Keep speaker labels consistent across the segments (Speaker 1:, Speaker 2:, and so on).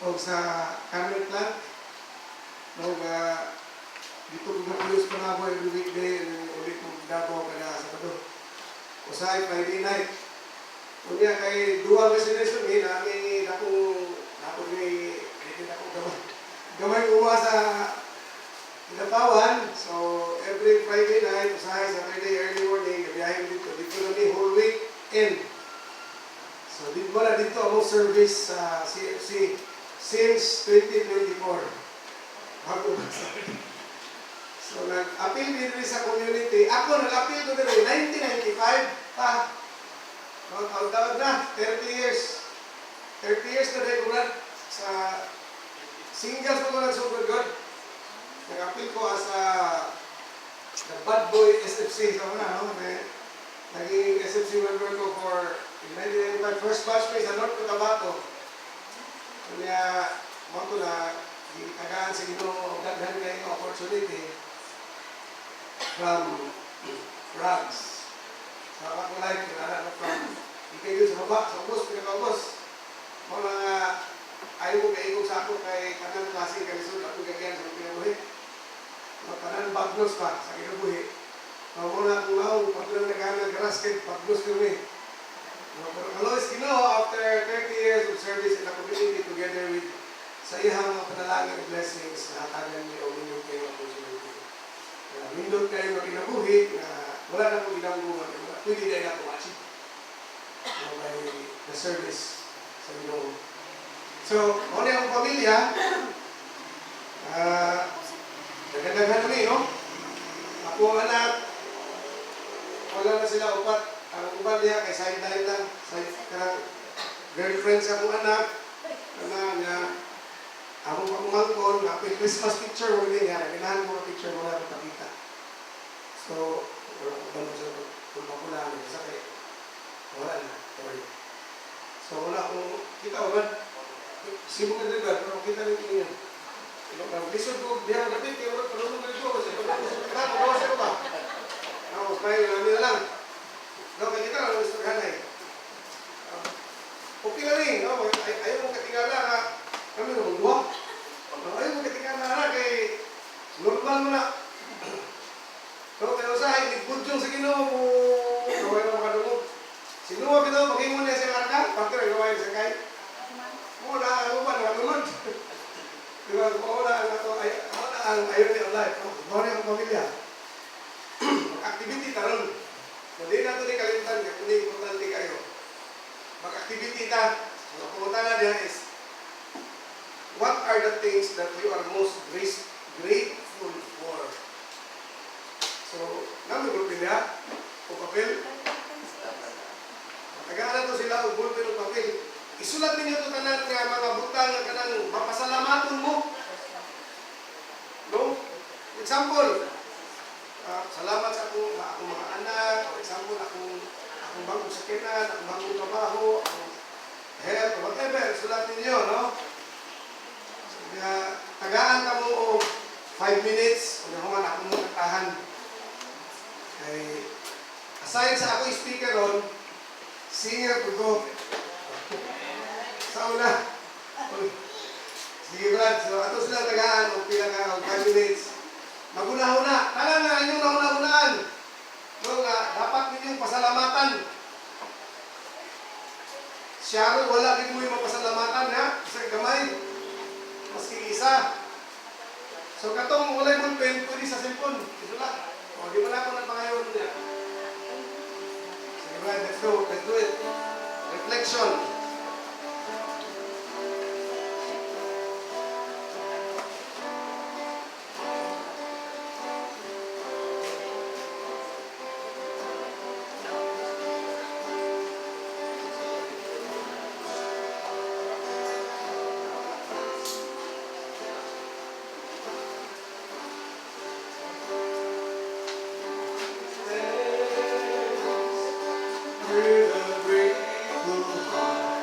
Speaker 1: o sa camera plant. No, dito ko mag-use pa nga po every weekday and ulit kong Davao kada Sabado. Usahay Friday night. Kunya kay dual residence ni namin ako ni gamay uwa sa Ilapawan. So every Friday night, usahay Saturday early morning, gabiyahin dito. Dito na ni whole weekend. So dito na dito ang service sa CFC since 2024. Bago ba sa So, nag-appeal din sa community. Ako, nag-appeal ko din 1995 pa. Tawag na, 30 years. 30 years na rin ko sa singles ko nagsugod God. Nag-appeal ko as the bad boy SFC. So, naging SFC member ko for 1995. First batch ko sa North Cotabato. Kaya, mo ko na, tagaan sa Ginoo, daghan kayo opportunity from drugs. So, ako like, kilala na from ikayo sa baba, sa ubos, pinaka-ubos. Mga ayaw mo kaigog sa ako kay kanang klase kalisod ako gagyan sa kinabuhi. Mga kanang bagnos pa sa kinabuhi. Mga muna akong maong, pag lang naghanag rasket, bagnos kami. Pero kalois Ginoo, after 30 years of service in the community together with sa iyang mga panalangin at blessings na hatagan niyo o minun kayo ang opportunity. Minun kayo na kinabuhi na wala na kong ginanggungan. Pwede na na kumachi. May the service sa Ginoo. So, muna yung pamilya. Nagandaghan kami, no? Ako ang anak. Wala na sila upat. Ang uban niya kay sideline lang. Girlfriend sa akong anak. Akong pagmangkon, napin Christmas picture mo din yan. Ganahan mo ang picture mo na pakita. So, wala sa pagpapulaan. Sa kaya, wala na. Sorry. So, wala akong, kita wala. Sibong na diba, pero kita rin niya. Lisod ko, diyan ko natin, kaya wala palunong na ito. Kasi pagbawas ko ba? Mas kaya namin na lang. Kaya kita lang, gusto kahanay. Okay na rin, ayaw mong katingala na kami naman buwak. Ayaw mong katingala na kay normal mo na. So, kaya usahay, nagbudyong sa Ginoo mo, gawin na makadungog. Sinuwa bitaw, mag-ingon niya sa karga, pagka nagawin sa kay. Muna, ano ba, naman. Diba, muna ang ayaw ni Allah. Muna ang pamilya. Mag-activity taron. Hindi na ito ni kalimutan, kung importante kayo. Mag-activity ta. Ang pumunta na diyan is, what are the things that you are most grateful for? So, namin gulpin niya, o papel. Tagaan na ito sila, o gulpin o papel. Isulat ninyo ito tanan nga mga butang nga kanang mapasalamaton mo. No? Example, salamat sa akong mga anak. For example, akong bagong sakinan, akong bagong trabaho, akong health, whatever. Isulat ninyo, no? So, tagaan ka mo o 5 minutes, kung naman akong nagtahan. Ay, aside sa ako speaker ron, singer ko go. Sa una. Sige Brad, so ato sila tagaan o pila ka 5 minutes. Maguna-una. Kala nga inyong nauna-unaan. No, nga, dapat ninyong pasalamatan. Sharon, wala din mo yung mapasalamatan, ha? Isa gamay. Maski isa. So katong walay mong pen, pwede sa cellphone. Isulat. O, di mo na ako nagpangayon niya. Sige Brad, let's go. Let's do it. Reflection. With a grateful heart.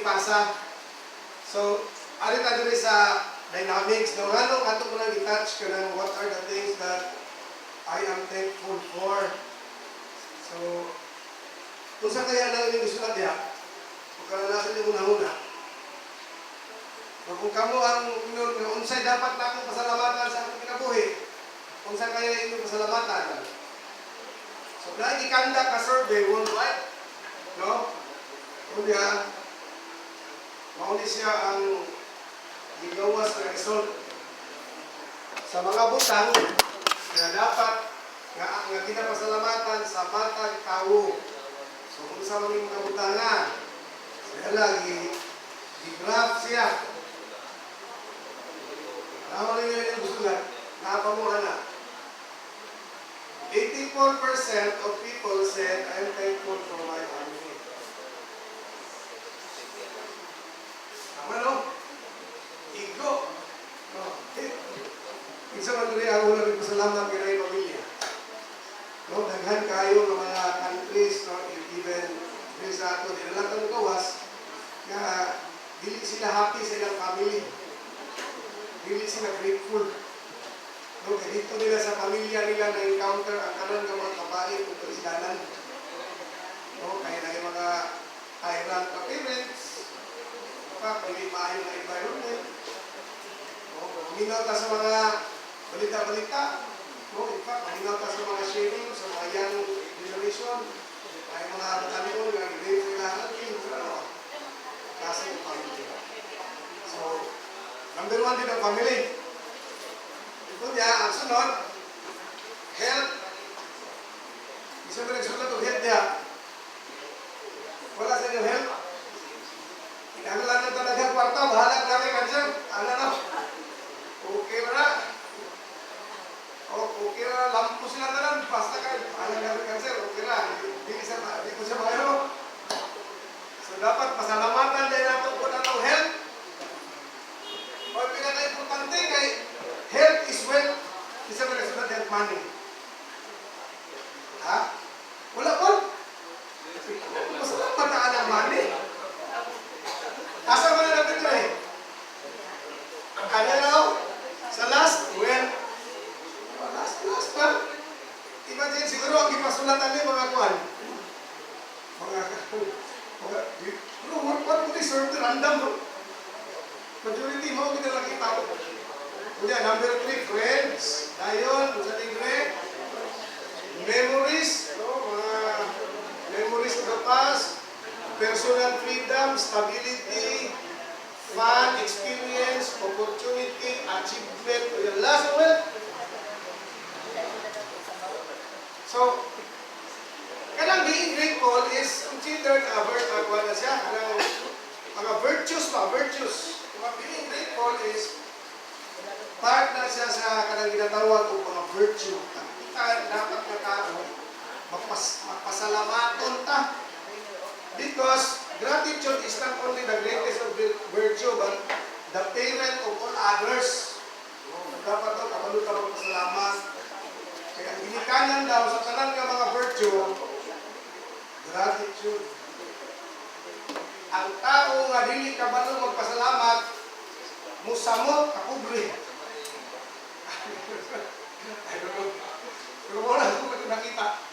Speaker 1: ipasa. So, arit na diri sa dynamics, no, nga nung ato ko lang i-touch ka ng what are the things that I am thankful for. So, kung sa kaya lang yung gusto natin, kung kalanasan yung una-una, kung kamo ang unsay dapat na akong pasalamatan sa akong kinabuhi, kung sa kaya inyong pasalamatan. So, dahil ikanda ka survey worldwide, no? Kunya, mauli siya ang gigawas na result sa mga butang na dapat nga ginapasalamatan sa matag tao. So, kung sa mga kabutangan, kaya lagi, i-graph siya. Tama rin yung gusto nga, nakapamuha na. 84% of people said, I'm thankful for my family. Tama no? Igo. No. Isa man rin ako lang rin pasalamat kaya yung pamilya. No, daghan kayo ng mga countries, no, even sa ato, di na lang kami gawas, na dili sila happy sa ilang family. Dili sila grateful. No, kaya dito nila sa pamilya nila na-encounter ang kanan ng mga kabae kung karisdanan. No, kaya na yung mga tyrant na parents, pili maayo na environment. No, minaw ta sa mga balita-balita. No, in fact, minaw ta sa mga sharing, sa mga young generation, ay mga tanong na grade nila natin, kasi yung family. So, number 1 din ang family. Ito niya, ang sunod, health. Isa ba nagsulat o health niya? Wala sa inyong health? Inagalan na talaga kwarta, bahalag namin cancer. Ano na? Okay na. Okay na, lampo sila na lang. Basta ka, bahalag namin cancer. Okay na. Hindi ko siya mayo. So, dapat pasalamatan din natin po na itong health. O, pinaka-importante kay health is wealth. Isa ba nagsulat health money? Ha? Wala po. Masalamat na ang money. Asa mo na natin ito eh? Kanya na ako. Sa last, well, last pa. Imagine, siguro ang ipasulatan niya mga kuhan. What would they serve to random? Majority mo, hindi na nakita ko. Kuya, number 3, friends. Dayon, sa tigre. Memories, no? Mga memories of the past. Personal freedom, stability, fun, experience, opportunity, achievement. Yung last one. So, kanang being grateful is considered mga virtues pa, virtues. Being grateful is part na siya sa kanang ginatawag o mga virtue. Kita dapat na tao magpasalamaton ta. Because gratitude is not only the greatest of virtue, but the parent of all others. Dapat ito, kapalo ka magpasalamat. Kaya ang ginikanan daw sa tanan nga mga virtue, gratitude. Ang tao nga dili kabalo magpasalamat, musamot, kapobre. I don't know. Pero wala akong nakita.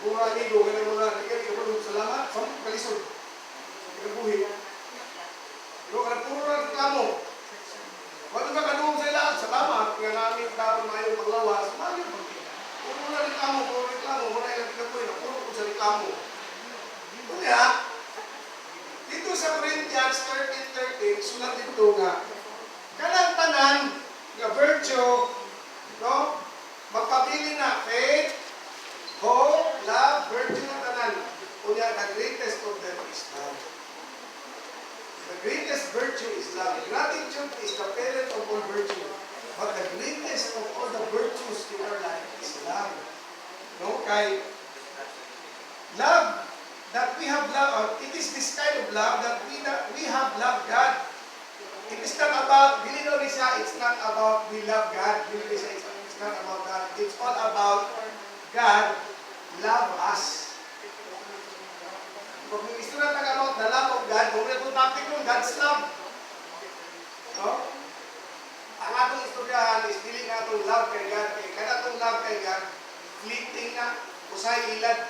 Speaker 1: Kung mga amigo, ganun mga nakikita, kabalo salamat, samot kalisod. Kinabuhi. Pero kanang puro na reklamo. Wala ka kanong sa ilaan, salamat, kaya namin dapat mayong paglawas, mayong paglawas. Puro na reklamo, wala ilang kinabuhi na puro ko sa reklamo. Kaya, dito sa Corinthians 13:13, sulat dito nga, kanang tanan, nga virtue, no? Magpabili na faith, hope, love, virtue na tanan. Kunya, the greatest of them is love. The greatest virtue is love. Gratitude is the parent of all virtue. But the greatest of all the virtues in our life is love. No? Kay love, that we have love, it is this kind of love that we have loved God. It is not about, bilino ni siya, it's not about we love God. Bilino ni siya, it's not about God. It's all about God love us. Kung gusto na about the love of God, kung ito topic yung God's love. No? Ang atong istoryahan is dili nga itong love kay God. Kaya kada itong love kay God, fleeting na, usay ilad.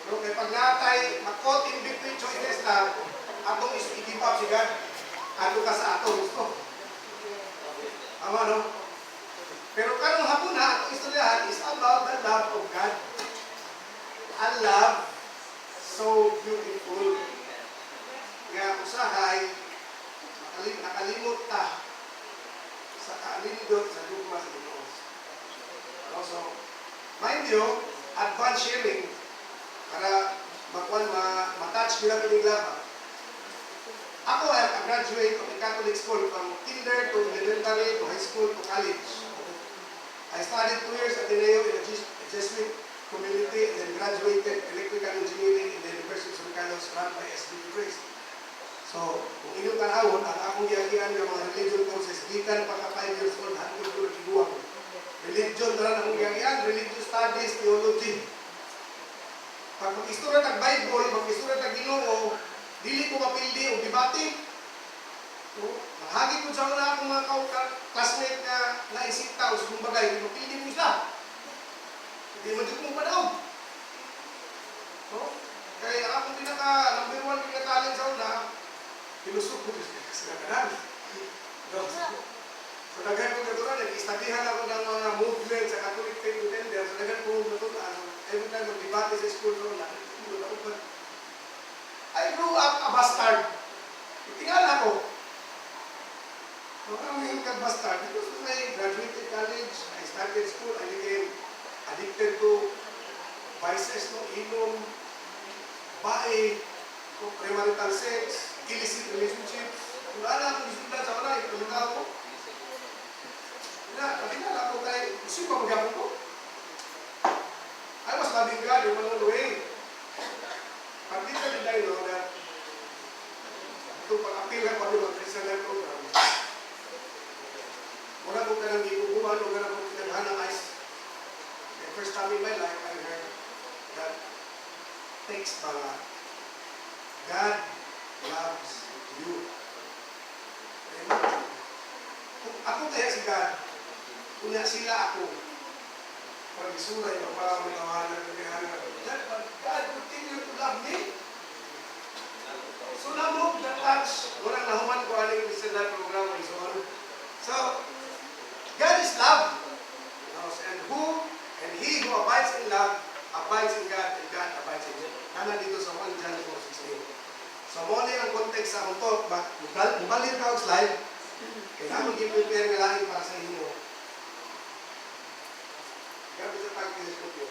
Speaker 1: No? Kaya pag natay, makot in between choices lang, atong i-give up si God. Ano ka sa atong gusto. Ama, no? Pero karong hapon na, atong istoryahan is about the love of God. A love so beautiful. Nga usahay, nakalimot ta sa kaalindot sa lugma sa Diyos. So, mind you, advance sharing para matouch bilang piling laba. Ako ay a graduate of a Catholic school from kinder to elementary to high school to college. I studied 2 years at Ateneo in a Jesuit community and then graduated electrical engineering in the University of San Carlos run by SDB Grace. So, kung inyong tanawon, ang akong giyagian ng mga religion courses, gikan pa ka 5 years old, hanggang ko nagiguang. Religion, dala na akong giyagian, religious studies, theology. Pag mag-istorya ng Bible, mag-istorya ng Ginoo, dili ko mapildi o debate. So, mahagi ko sa una akong mga classmate na naisita o sa bagay, mapildi mo sila. Hindi mo dito mong panaog. So, kaya akong number 1 pinaka-talent sa una, pilusok ko sa kanan. So, daghan ko natural, nag-istadihan ako ng mga movement sa Catholic faith defender. So, daghan ko natural. Every time mag-debate sa school roon, I grew up a bastard. Tingala ko. So, ang mga bastard, because when I graduated college, I started school, I became addicted to vices, no, inom, bae, premarital sex, illicit relationships. Kung ano akong isulat sa wala, ipalitaw ko. Nakinala ko kay, gusto ba magyapon ko? I was loving God in one way. But little did I know that ito pag-appeal ako ng Christian Life Program. Muna ko ka nang giubuhan o ka nang pinaghanang ice. The first time in my life, I heard that text mga God loves you. Kung ako kaya si God, kunya sila ako, pag isuray, magpapamatawanan ng kaya God continue to love me. So, namog na touch, walang nahuman ko aling Christian Life Program and so on. So, God is love. And he who abides in love, abides in God, and God abides in him. Nana dito sa 1 John 4:16. So, muli ang context sa akong talk, but mubalir ka ang slide, kailangan i-prepare nga lang para sa inyo. Kaya sa pag-inisip ko,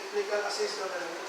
Speaker 1: technical assist na talaga.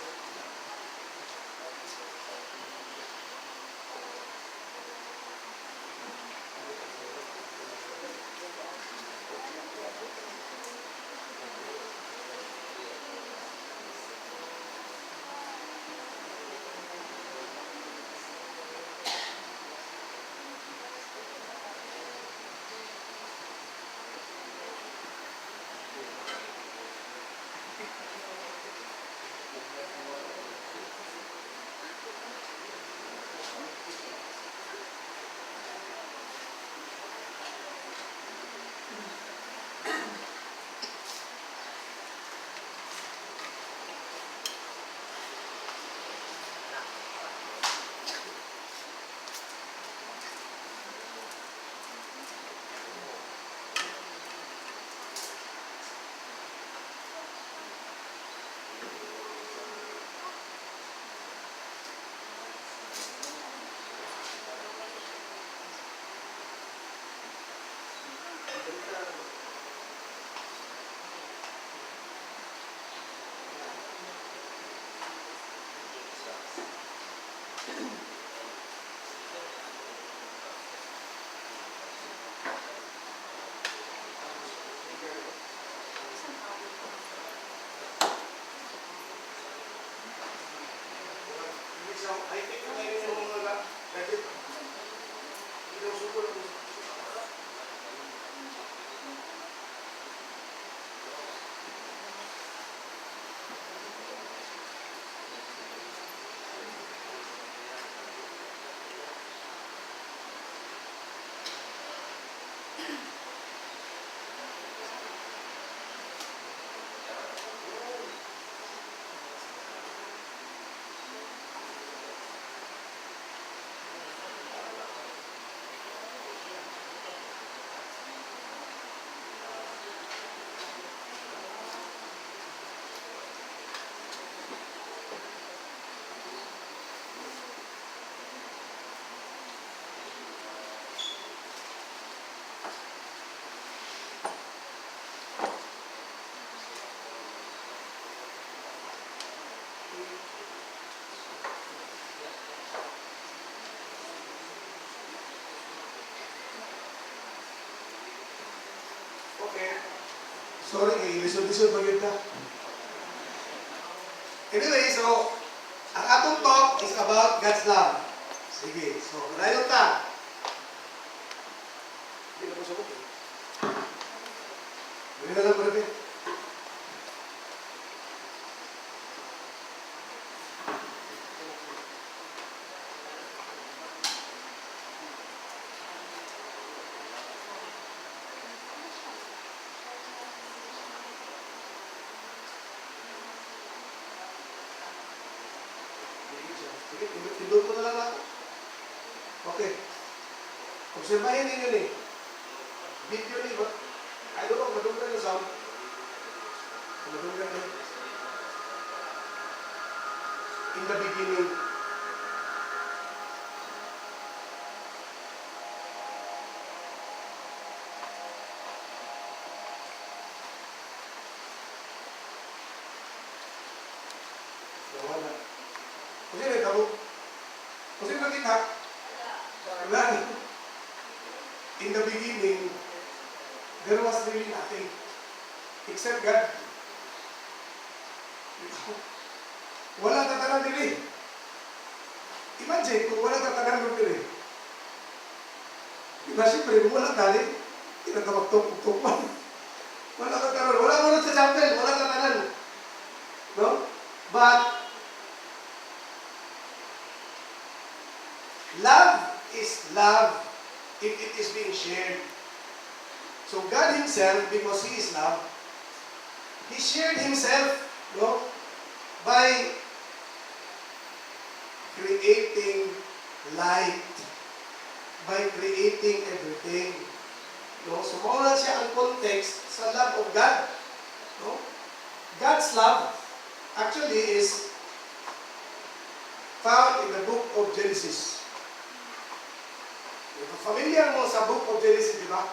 Speaker 1: Sorry, lisod-lisod pa yun ka. Anyway, so, ang atong talk is about God's love. Sige, so, malayon ta. Hindi na po siya po. Hindi na lang po rin. Sige, tindog ko na lang ako. Okay. Obserbahin ninyo ni. Video ni ba? I don't know, madunggan yung sound. Madunggan yun. In the beginning. Wala. Kasi may tabo. Kasi nakita. Wala. In the beginning, there was really nothing except God. Wala tatanan diri. Imagine kung wala tatanan diri. Diba siyempre, kung wala tali, tinatawag-tok-tok man. Wala tatanan. Wala mo sa chapel, wala tatanan. No? But, love is love if it is being shared. So God Himself, because He is love, He shared Himself, no, by creating light, by creating everything. No? So muna siya ang context sa love of God. No? God's love actually is found in the book of Genesis. Familiar mo sa book of Genesis, di ba?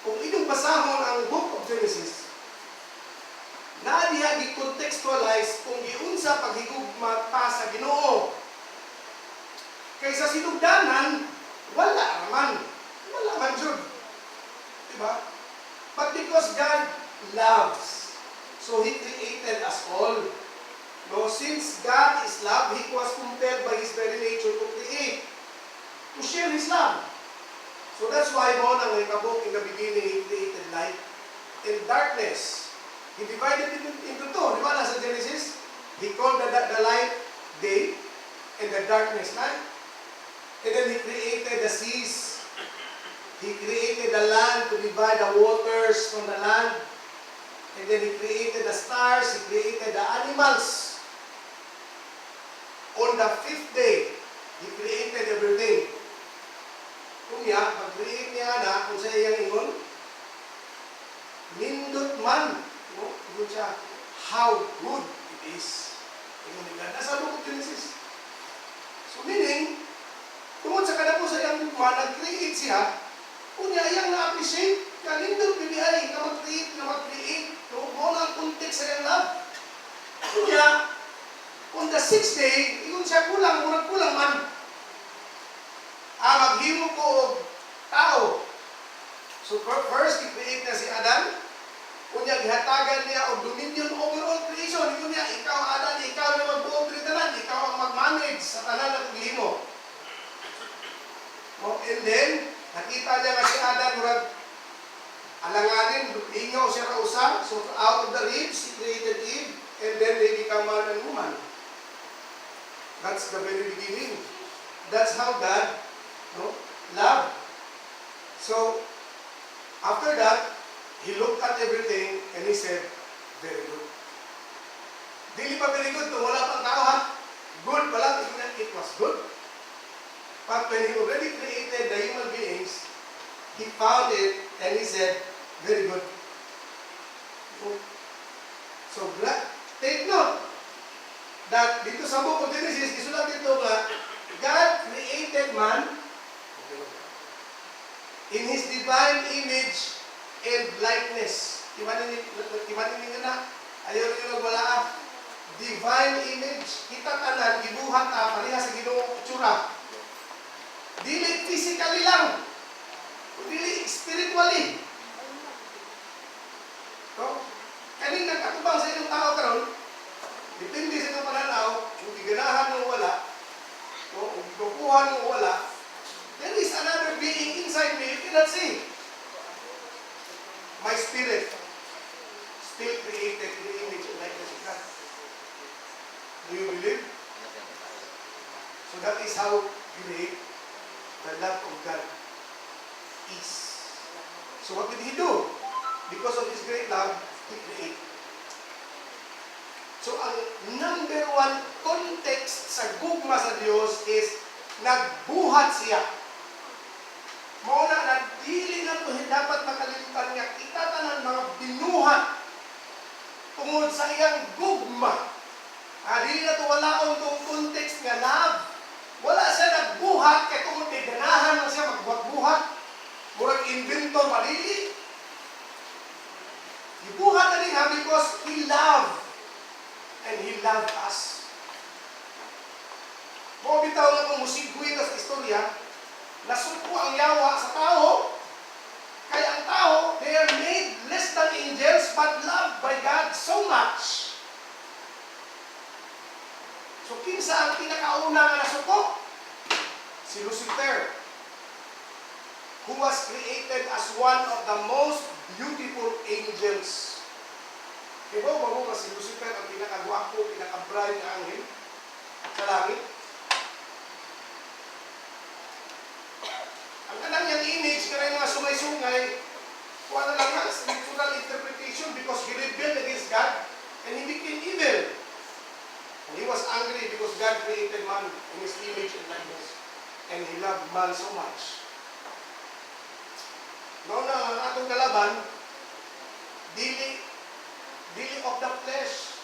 Speaker 1: Kung inyong basahon ang book of Genesis, na diha gi-contextualize kung giunsa paghigugma pa sa Ginoo. Kaysa sinugdanan, wala man. Wala man jud. Di ba? But because God loves, so He created us all. No, since God is love, He was compelled by His very nature to create, to share His love. So that's why mo nang ikabok in the beginning, He created light and darkness. He divided it into two. Di ba nasa Genesis? He called the light day and the darkness night. And then He created the seas. He created the land to divide the waters from the land. And then He created the stars. He created the animals. On the fifth day, He created everything. Kung niya, pag-create niya na, kung sa iyang ingon, nindot man, no? Kung siya, how good it is. Ingon nila, nasa book of Genesis. So meaning, tungkol sa kada po sa iyang man, nag-create siya, kung niya, iyang na-appreciate, kanindot bibiyay, na mag-create, no? Mo na ang context sa iyang love. Kung niya, on the sixth day, ingon siya kulang, murag kulang man. Maghimo ko og tao. So first, i-create na si Adam. Kunya, gihatagan niya og dominion over all creation. Yun niya, ikaw Adam, ikaw na magbuong tritanan, ikaw ang mag-manage sa tanan ng paghimo. And then, nakita niya nga si Adam, murag alanganin, ingaw siya ra usa. So out of the ribs, He created Eve, and then they become man and woman. That's the very beginning. That's how God, no, love. So, after that, He looked at everything and He said, very good. Dili pa very good, kung wala pang tao ha. Good pala, it was good. But when He already created the human beings, He found it and He said, very good. So, take note that dito sa book of Genesis, isulat dito nga, God created man in His divine image and likeness. Timanin ninyo na. Ayaw ninyo nagwala. Divine image. Kita tanan, gibuhat na, pareha sa Ginoong itsura. Dili physically lang. Dili spiritually. No? Kaning nagkatubang sa inyong tao karon, depende sa inyong pananaw, kung giganahan mo wala, no? Kung gikukuhan mo wala, there is another being inside me you cannot see. My spirit, still created in the image and likeness of God. Do you believe? So that is how great the love of God is. So what did He do? Because of His great love, He created. So ang number one context sa gugma sa Diyos is nagbuhat siya. Mauna na dili na ito dapat makalimutan niya kita tanan mga binuhat tungod sa iyang gugma. Dili na ito walaon itong context nga love. Wala siya nagbuhat kaya tungod kay ganahan na siya magbuhat-buhat. Murag inventor pa dili. Ibuhat na niya because He loved. And He loved us. Mo bitaw nga kung musigwi ka sa istorya, nasuko ang yawa sa tao, kaya ang tao, they are made less than angels, but loved by God so much. So, kinsa ang pinakauna nga nasuko? Si Lucifer, who was created as one of the most beautiful angels. Diba, mo ba si Lucifer ang pinakagwapo, pinaka-bright na anghel sa langit? Ang kanang niyang image, kanang mga sungay-sungay, kuha na lang nga, scriptural interpretation because he rebelled against God and he became evil. And he was angry because God created man in His image and likeness. And He loved man so much. Noon na ang atong kalaban, dili of the flesh,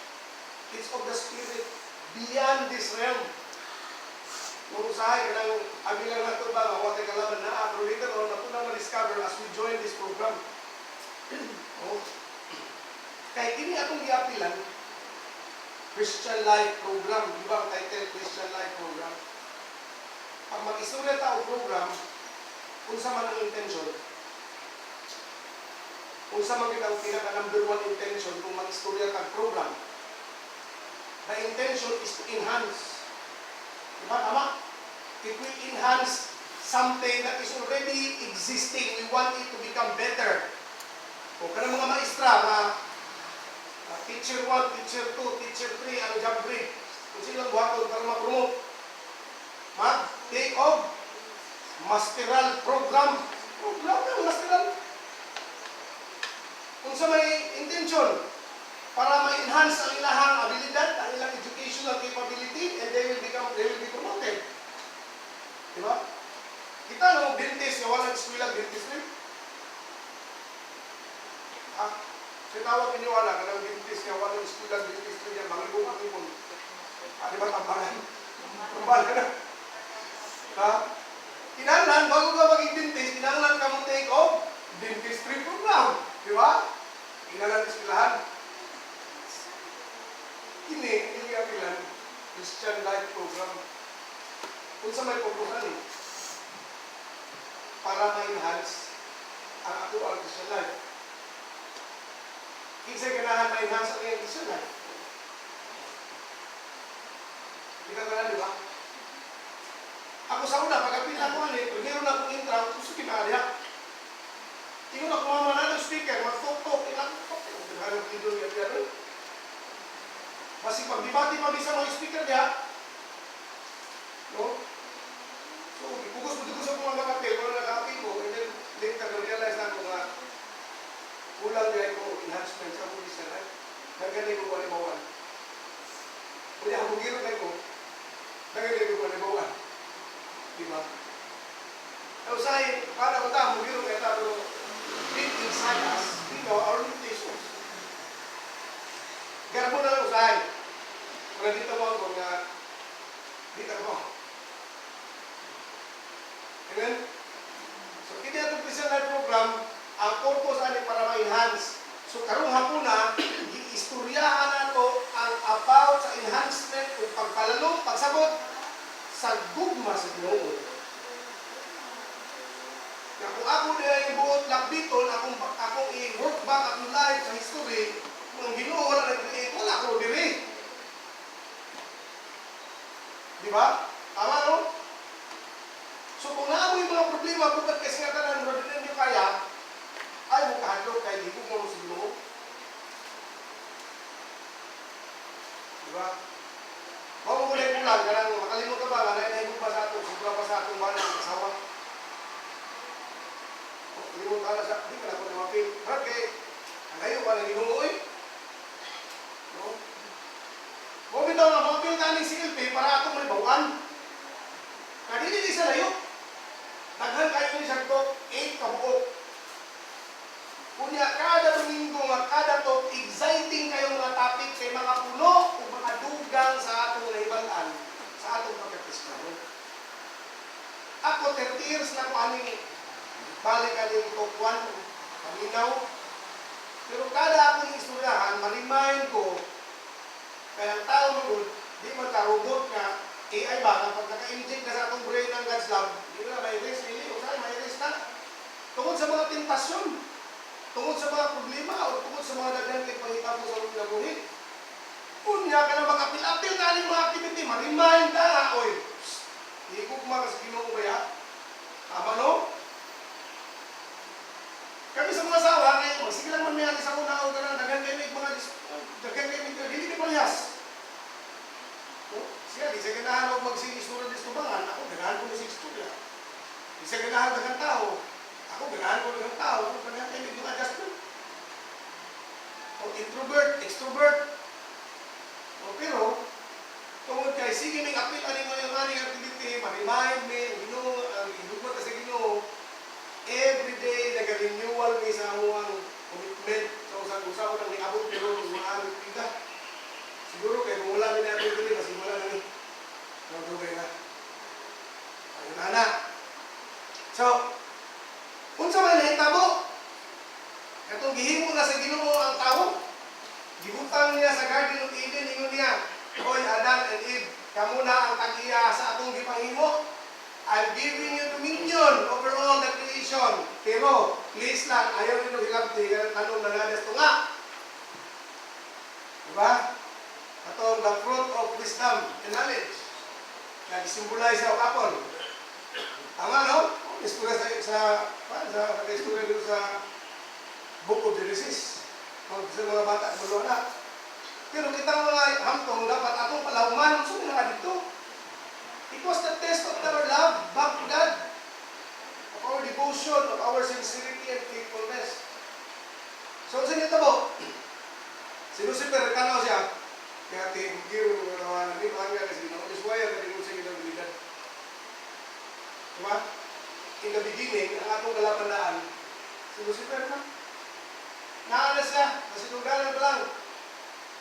Speaker 1: it's of the spirit, beyond this realm. Nung usahay, kanang abilang na ito ba, mga kalaban na, pero later on, na ito na ma-discover as we join this program. Oh. Kahit hindi atong giapilan, Christian Life Program, di ba ang title, Christian Life Program? Pag mag-istorya tao program, kung sa man ang intention, kung sa man ang pinaka-number one intention kung mag-istorya kang program, the intention is to enhance. Diba? Tama? It will enhance something that is already existing. We want it to become better. O kanang mga maestra, teacher 1, teacher 2, teacher 3, ano job grade. Kung silang buhaton para ma-promote. Mag-take of masteral program. Program na masteral. Kung sa may intention, para ma-enhance ang ilahang abilidad, ang ilang educational capability, and they will be promoted. Diba? Kita na mong dentist, nga walang eskwela, dentist rin. Sinawag iniwala, kanang dentist, nga walang eskwela, dentist rin yan, mangibong ang ibon. Diba tambaran? Tambaran na. Kinahanglan, bago ka maging dentist, kinahanglan ka mong take off dentistry program. Diba? Kinahanglan eskwelahan. Hindi apilan, Christian Life Program. Kung sa may pagbuhan para ma-enhance ang actual Christian life. Kinsa ganahan ma-enhance ang iyong Christian life? Hindi ka ganahan, di ba? Ako sa una, pag-apila ko meron na akong intra, gusto kinahariya. Tingnan ako mamana ng speaker, mag-talk-talk, ilang talk. Hanap dito yung apiyano. Kasi pag-debate pa sa mga speaker niya, no? So, ipugos mo dito sa mga nakapil, kung nakapil mo, and then later na-realize na ako nga kulang niya ko enhancement sa pulis na life. Nagaling ko walimawan. Kung niya habugiro na ko, nagaling ko walimawan. Diba? So, say, para ko ta, habugiro na ito, pero deep inside us, we know our limitations. Garbo na lang usahay. Kung dito mo ako nga, dito mo. Amen? So, hindi itong Christian Life Program, ang purpose ani para ma-enhance. So, karong hapon na, i-istoryahan na ito ang about sa enhancement o pagpalalo, pagsabot sa gugma sa Ginoo. Kaya kung ako na ibuot lakbiton, akong i-work back akong life sa history, kung ang Ginoo wala nag-create, wala ko diri. Di ba? Tama, no? So kung naamoy mga problema, bukat kasi nga tanan, pero din nyo kaya, ay mo kahadlok kay di ko mo sa Ginoo. Di ba? Kung mo kulay kulang, kanang makalimot ka ba, nanay mo pa sa atong, sobra pa sa atong balang asawa. Kalimot ka na sa, di ka na ko na mapil. Ba't kay, ang kayo pa na Ginoo eh? No? Kung bitaw na, mapil ka ni CLP para atong may bawan. Kadili sa layo. Daghan kayo ni Santo, 8 kabuok. Kunya, kada Domingo nga, kada to, exciting kayong mga topic kay mga puno o mga dugang sa atong naibalan, sa atong pagkakristiyano. Ako, 30 years na ko aning balik aning top 1, paminaw. Pero kada akong istoryahan, ma-remind ko, kaya ang tao mo, di magka-robot nga, AI ba, kapag naka-inject na sa atong brain ng God's love, hindi na may rest, really, o saan, may rest na. Tungkol sa mga tentasyon, tungkol sa mga problema, o tungkol sa mga dagang ipangita mo sa mga buhi. Kunya ka na mag-apil-apil na aling mga activity, ma-remind ka nga, oy, hindi ko kumakas Ginoo ba ya? Tama, no? Kami sa mga asawa, ngayon, sige lang man may sa una, o ganang dagang kayo mga dagang kayo, hindi ni palihas. Siya, di sa ganahan ako magsigistura ng tubangan, ako ganahan ko na sa istorya. Di sa ganahan ng tao, ako ganahan ko ng tao, ako ganahan kayo yung adjustment. O introvert, extrovert. O pero, tungkol kay, sige may apil, aning mga yung aning activity, ma-remind me, ang inugot na sa Ginoo, everyday, nag-renewal may sa amuang commitment. So, usap ko lang may abot, pero mga aming pita. Siguro kayo, kung wala na natin dito, kasi wala na ni. Nagdugay na. Ayun na. So, kung sa mga nahitabo, katong gihimo na sa Ginoo ang tao, gibutang niya sa Garden of Eden, ingon niya, Hoy, Adam and Eve, kamo na ang tag-iya sa atong gipangimo. I'm giving you dominion over all the creation. Pero, please lang, ayaw nito hilabti, ganang tanong na nadas ito nga. Diba? Atong the fruit of wisdom and knowledge. Nag-symbolize sa apple. Tama, no? Istorya sa istorya sa Book of Genesis. Sa mga bata, mga anak. Pero kita mga hamtong, dapat atong palauman. So, nga dito. It was the test of our love back to God. Of our devotion, of our sincerity and faithfulness. So, sa inyo tabo, si Lucifer, tanaw siya. Kaya tingkiro ng mga tawanan, hindi mahangga kasi nakadiswaya na din sa ilang bilidad. Diba? In the beginning, ang atong kalapandaan, si Lucifer na. Naana siya, nasinugalan pa lang.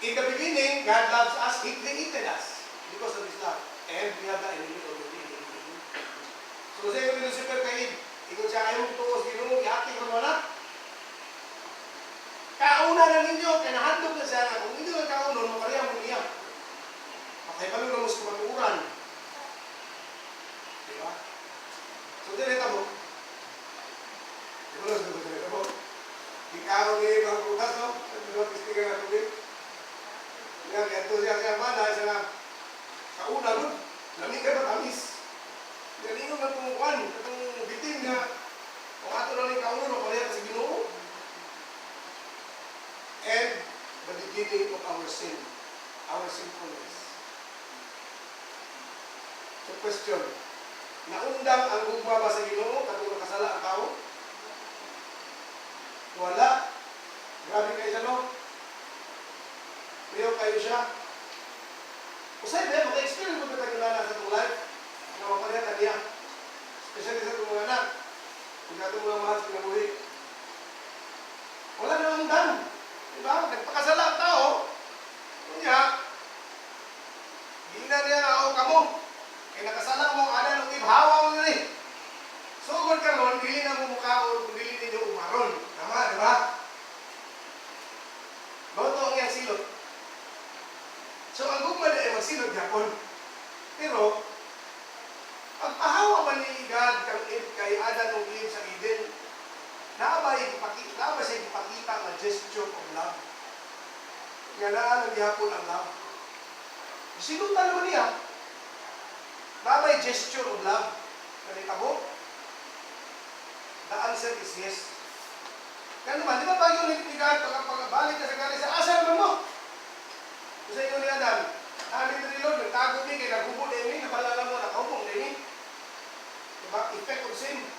Speaker 1: In the beginning, God loves us, He created us because of His love. And we have the enemy of the beginning. So, sa iyo ni Lucifer kain, ikot siya ayaw tuos Ginoo, iati ko naman. Kauna na ninyo, kaya nahandog na siya na kung hindi na kaunon, mapareha mo niya. Makaibalong na mo sa kumaturan. Diba? So, dinita mo. Diba lang sa dinita mo? Ikaw ngayon ang prutas, no? Diba, pistigan na tubig? Kaya entusiasya man, dahil siya na kauna nun, lamig ka ba tamis? Galingon na tumukuan, itong bitin na kung ato na rin kaunon, mapareha sa Ginoo. And the beginning of our sin, our sinfulness. So question, naundang ang gugma ba sa Ginoo katong nakasala ang tao? Wala. Grabe kayo siya, no? Priyo kayo siya. Usay ba, maka-experience mo ba tayo na sa itong life? Na mapalitan niya. Especially sa itong mga anak. Kung itong mga mahal sa kinabuhi. Wala na undang. Diba? Nagpakasala ang tao. Kunya, gina niya nga ako kamo. Kaya nakasala mo, ada nung ibhawa mo na rin. So, kung karon, dili na mo mukhaon, kung dili ninyo umaron. Tama, diba? Bato ang iyang silot. So, ang gugma na ay magsilot yapon. Pero, ang pahawa man ni God kay Adan o Eve sa Eden, Naabay siya ipakita ng gesture of love. Nga naan ang gihapon ang love. Sinutan naman niya. Naabay gesture of love. Kanita mo? The answer is yes. Kaya naman, di ba tayo nagtigaan pagkabalik ka sa galing sa asa naman mo? Kung sa inyo ni Adam,